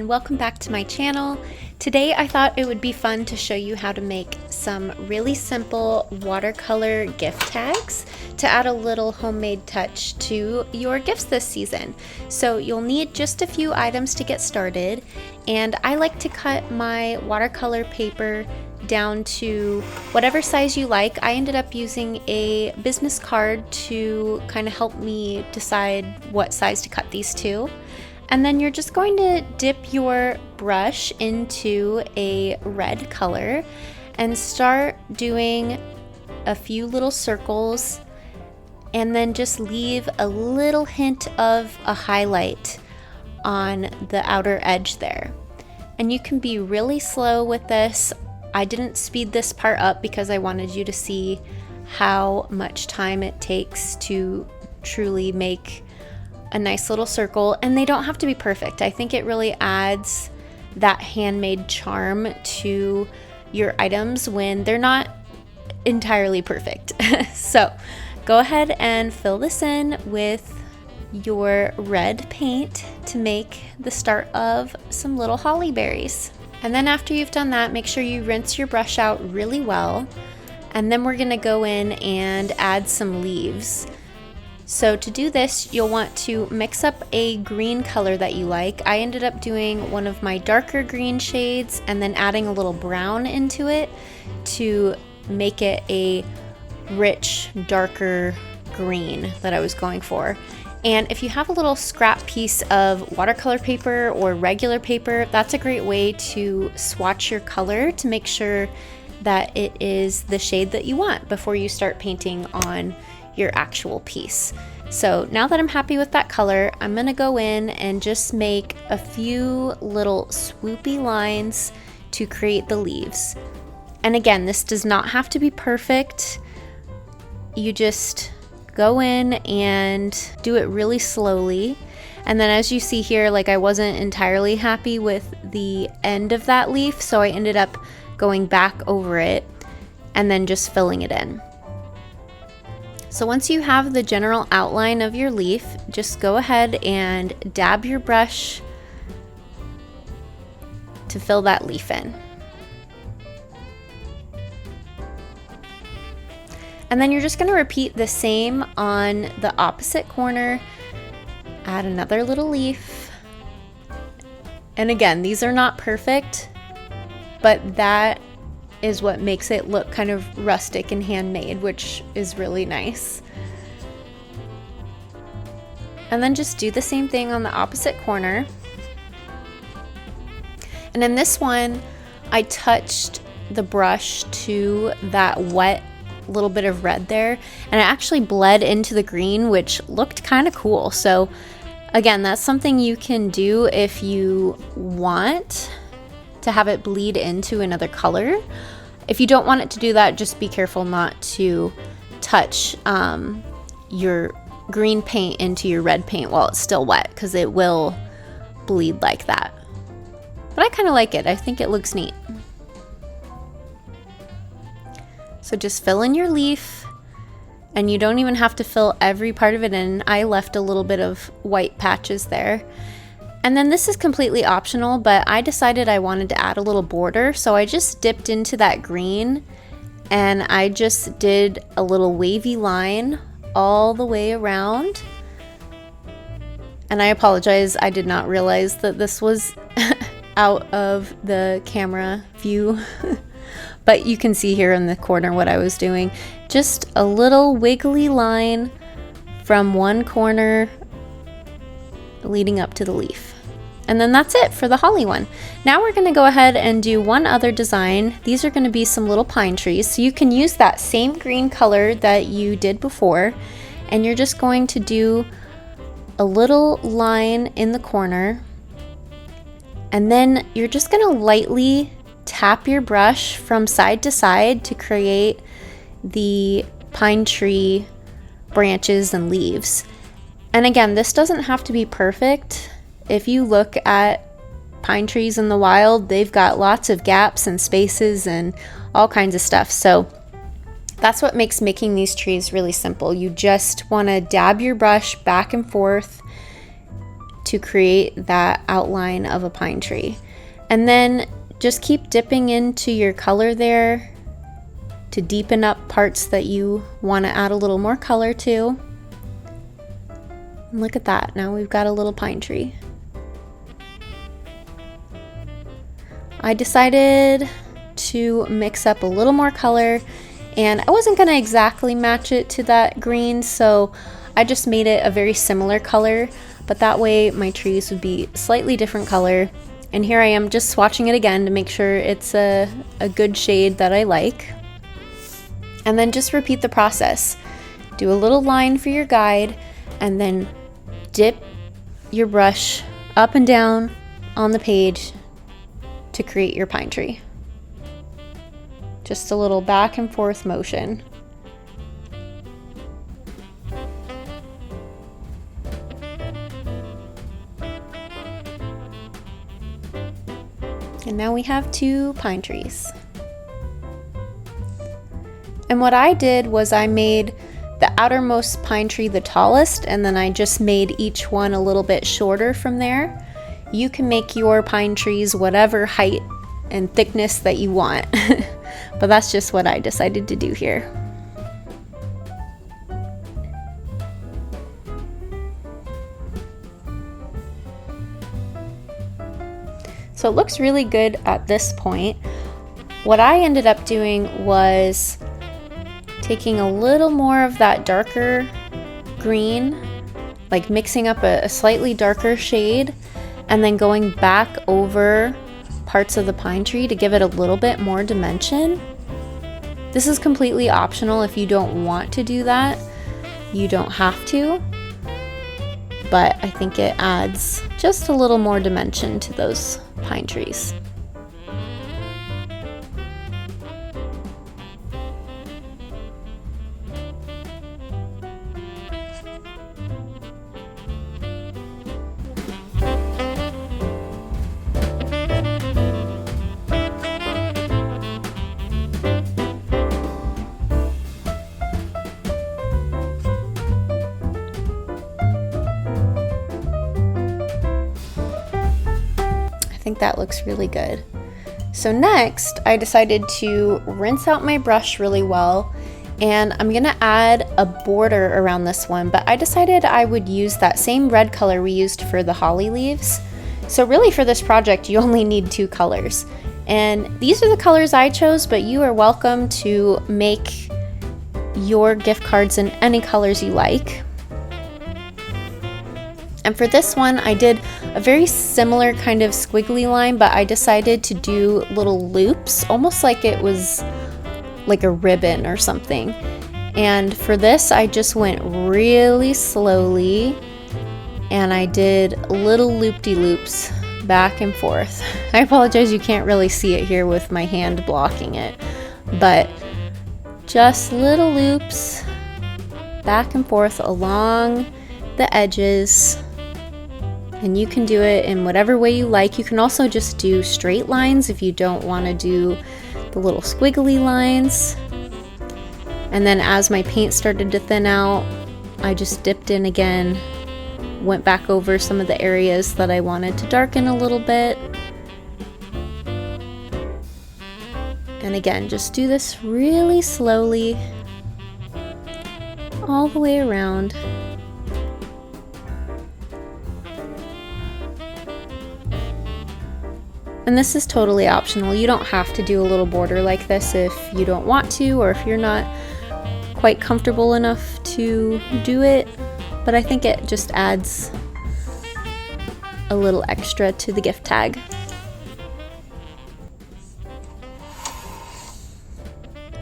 and welcome back to my channel. Today I thought it would be fun to show you how to make some really simple watercolor gift tags to add a little homemade touch to your gifts this season. So you'll need just a few items to get started, and I like to cut my watercolor paper down to whatever size you like. I ended up using a business card to kind of help me decide what size to cut these to. And then you're just going to dip your brush into a red color and start doing a few little circles, and then just leave a little hint of a highlight on the outer edge there. And you can be really slow with this. I didn't speed this part up because I wanted you to see how much time it takes to truly make a nice little circle, and they don't have to be perfect. I think it really adds that handmade charm to your items when they're not entirely perfect. So go ahead and fill this in with your red paint to make the start of some little holly berries. And then after you've done that, make sure you rinse your brush out really well. And then we're gonna go in and add some leaves. So to do this, you'll want to mix up a green color that you like. I ended up doing one of my darker green shades and then adding a little brown into it to make it a rich, darker green that I was going for. And if you have a little scrap piece of watercolor paper or regular paper, that's a great way to swatch your color to make sure that it is the shade that you want before you start painting on your actual piece. So now that I'm happy with that color, I'm gonna go in and just make a few little swoopy lines to create the leaves. And again, this does not have to be perfect. You just go in and do it really slowly. And then as you see here, like I wasn't entirely happy with the end of that leaf, so I ended up going back over it and then just filling it in. So once you have the general outline of your leaf, just go ahead and dab your brush to fill that leaf in. And then you're just going to repeat the same on the opposite corner. Add another little leaf. And again, these are not perfect, but that is what makes it look kind of rustic and handmade, which is really nice. And then just do the same thing on the opposite corner. And in this one, I touched the brush to that wet little bit of red there, and it actually bled into the green, which looked kind of cool. So again, that's something you can do if you want to have it bleed into another color. If you don't want it to do that, just be careful not to touch your green paint into your red paint while it's still wet, because it will bleed like that. But I kind of like it. I think it looks neat. So just fill in your leaf, and you don't even have to fill every part of it in. I left a little bit of white patches there. And then this is completely optional, but I decided I wanted to add a little border, so I just dipped into that green and I just did a little wavy line all the way around. And I apologize, I did not realize that this was out of the camera view. But you can see here in the corner what I was doing. Just a little wiggly line from one corner leading up to the leaf. And then that's it for the holly one. Now we're going to go ahead and do one other design. These are going to be some little pine trees. So you can use that same green color that you did before, and you're just going to do a little line in the corner, and then you're just going to lightly tap your brush from side to side to create the pine tree branches and leaves. And again, this doesn't have to be perfect. If you look at pine trees in the wild, they've got lots of gaps and spaces and all kinds of stuff. So that's what makes making these trees really simple. You just want to dab your brush back and forth to create that outline of a pine tree. And then just keep dipping into your color there to deepen up parts that you want to add a little more color to. And look at that, now we've got a little pine tree. I decided to mix up a little more color, and I wasn't going to exactly match it to that green, so I just made it a very similar color, but that way my trees would be slightly different color. And here I am just swatching it again to make sure it's a good shade that I like. And then just repeat the process. Do a little line for your guide, and then dip your brush up and down on the page to create your pine tree. Just a little back and forth motion. And now we have 2 pine trees. And what I did was I made the outermost pine tree the tallest, and then I just made each one a little bit shorter from there. You can make your pine trees whatever height and thickness that you want, but that's just what I decided to do here. So it looks really good at this point. What I ended up doing was taking a little more of that darker green, like mixing up a slightly darker shade, and then going back over parts of the pine tree to give it a little bit more dimension. This is completely optional if you don't want to do that. You don't have to, but I think it adds just a little more dimension to those pine trees. I think that looks really good. So next, I decided to rinse out my brush really well, and I'm gonna add a border around this one, but I decided I would use that same red color we used for the holly leaves. So really for this project, you only need 2 colors. And these are the colors I chose, but you are welcome to make your gift cards in any colors you like. And for this one, I did a very similar kind of squiggly line, but I decided to do little loops, almost like it was like a ribbon or something. And for this, I just went really slowly, and I did little loop-de-loops back and forth. I apologize, you can't really see it here with my hand blocking it, but just little loops back and forth along the edges. And you can do it in whatever way you like. You can also just do straight lines if you don't want to do the little squiggly lines. And then as my paint started to thin out, I just dipped in again, went back over some of the areas that I wanted to darken a little bit. And again, just do this really slowly all the way around. And this is totally optional. You don't have to do a little border like this if you don't want to, or if you're not quite comfortable enough to do it. But I think it just adds a little extra to the gift tag.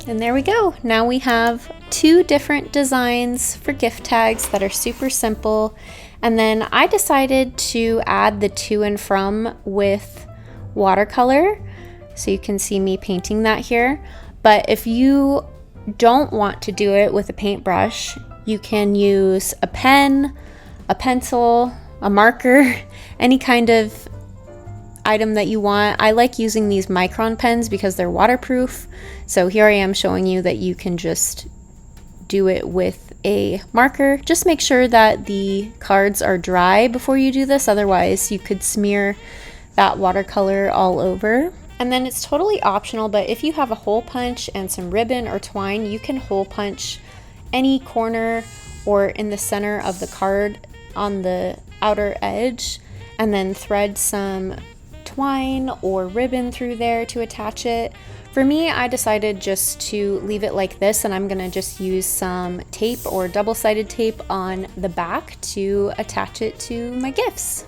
And there we go. Now we have 2 different designs for gift tags that are super simple. And then I decided to add the to and from with watercolor, so you can see me painting that here. But if you don't want to do it with a paintbrush, you can use a pen, a pencil, a marker, any kind of item that you want. I like using these micron pens because they're waterproof. So here I am showing you that you can just do it with a marker. Just make sure that the cards are dry before you do this, otherwise you could smear that watercolor all over. And then it's totally optional, but if you have a hole punch and some ribbon or twine, you can hole punch any corner or in the center of the card on the outer edge, and then thread some twine or ribbon through there to attach it. For me, I decided just to leave it like this, and I'm gonna just use some tape or double-sided tape on the back to attach it to my gifts.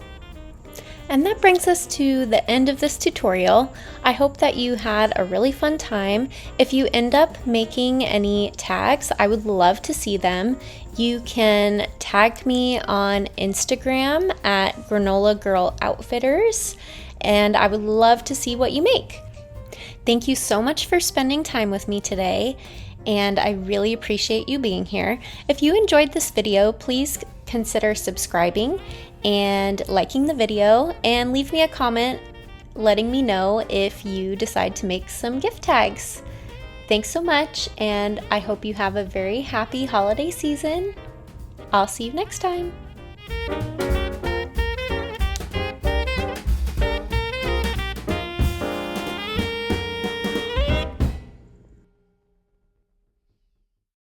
And that brings us to the end of this tutorial. I hope that you had a really fun time. If you end up making any tags, I would love to see them. You can tag me on Instagram at Granola Girl Outfitters, and I would love to see what you make. Thank you so much for spending time with me today, and I really appreciate you being here. If you enjoyed this video, please consider subscribing and liking the video, and leave me a comment letting me know if you decide to make some gift tags. Thanks so much, and I hope you have a very happy holiday season. I'll see you next time.